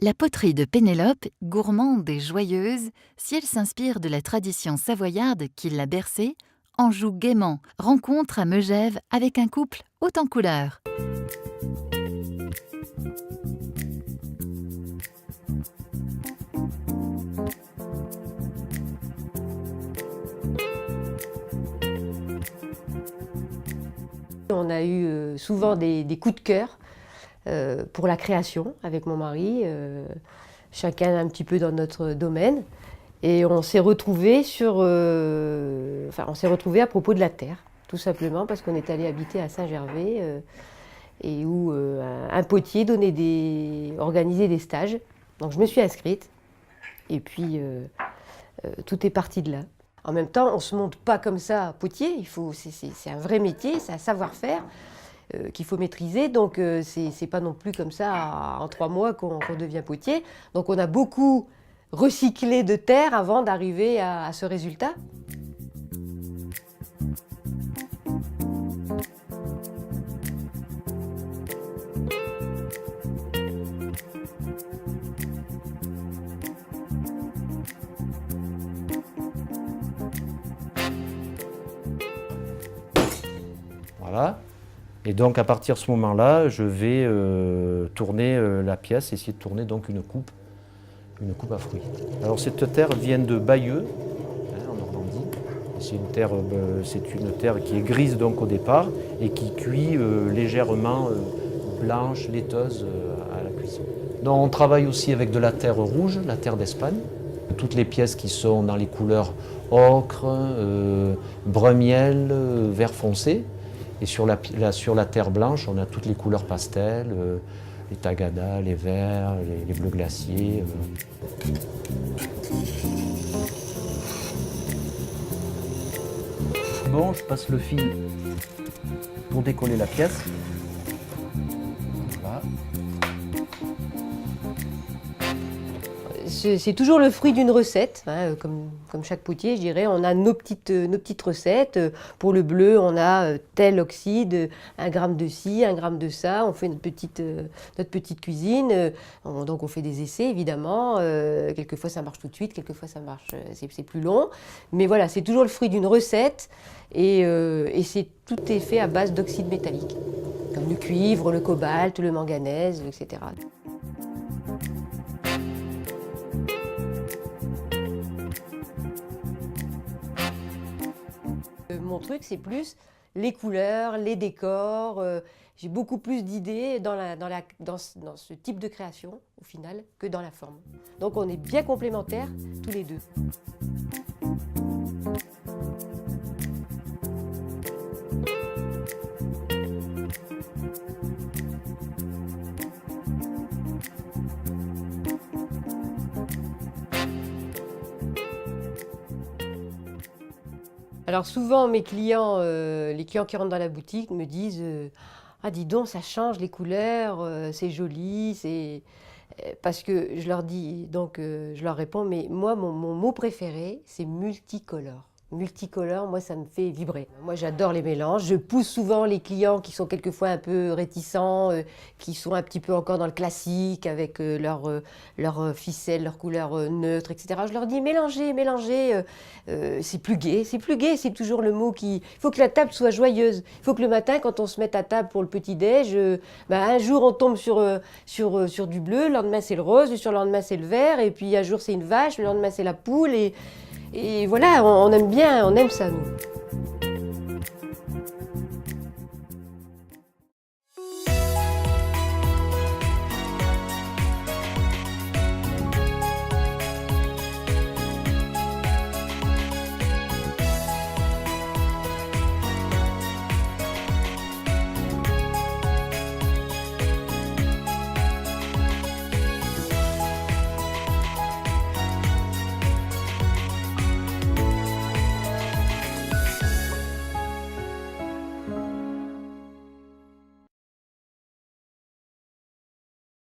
La poterie de Pénélope, gourmande et joyeuse, si elle s'inspire de la tradition savoyarde qui l'a bercée, en joue gaiement, rencontre à Megève avec un couple haut en couleur. On a eu souvent des coups de cœur pour la création avec mon mari, chacun un petit peu dans notre domaine. Et on s'est retrouvés à propos de la terre, tout simplement parce qu'on est allé habiter à Saint-Gervais et où un potier organisait des stages. Donc je me suis inscrite et puis tout est parti de là. En même temps, on ne se monte pas comme ça potier, c'est un vrai métier, c'est un savoir-faire qu'il faut maîtriser, donc c'est pas non plus comme ça en 3 mois qu'on devient potier. Donc on a beaucoup recyclé de terre avant d'arriver à ce résultat. Voilà. Et donc à partir de ce moment-là, je vais tourner la pièce, essayer de tourner donc une coupe à fruits. Alors cette terre vient de Bayeux, en Normandie. C'est une terre qui est grise donc au départ et qui cuit légèrement blanche, laiteuse à la cuisson. Donc on travaille aussi avec de la terre rouge, la terre d'Espagne. Toutes les pièces qui sont dans les couleurs ocre, brun miel, vert foncé. Et sur la terre blanche, on a toutes les couleurs pastel, les tagadas, les verts, les bleus glaciers. Bon, je passe le fil pour décoller la pièce. Voilà. C'est toujours le fruit d'une recette, hein, comme chaque potier, je dirais. On a nos petites recettes. Pour le bleu, on a tel oxyde, 1 gramme de ci, 1 gramme de ça. On fait notre petite cuisine. Donc on fait des essais, évidemment. Quelquefois ça marche tout de suite, quelquefois ça marche, c'est plus long. Mais voilà, c'est toujours le fruit d'une recette. Et tout est fait à base d'oxyde métallique, comme le cuivre, le cobalt, le manganèse, etc. Mon truc, c'est plus les couleurs, les décors. J'ai beaucoup plus d'idées dans ce type de création, au final, que dans la forme. Donc on est bien complémentaires, tous les deux. Alors souvent, les clients qui rentrent dans la boutique me disent ah, dis donc, ça change les couleurs, c'est joli, parce que je leur dis, donc je leur réponds, mais moi, mon mot préféré, c'est multicolore. Multicolore, moi, ça me fait vibrer. Moi, j'adore les mélanges. Je pousse souvent les clients qui sont quelquefois un peu réticents, qui sont un petit peu encore dans le classique, avec leurs ficelles, leurs couleurs neutres, etc. Je leur dis, mélangez, c'est plus gai, c'est toujours le mot qui... Il faut que la table soit joyeuse. Il faut que le matin, quand on se mette à table pour le petit-déj, un jour, on tombe sur du bleu, le lendemain, c'est le rose, le surlendemain, c'est le vert, et puis un jour, c'est une vache, le lendemain, c'est la poule, et voilà, on aime ça, nous.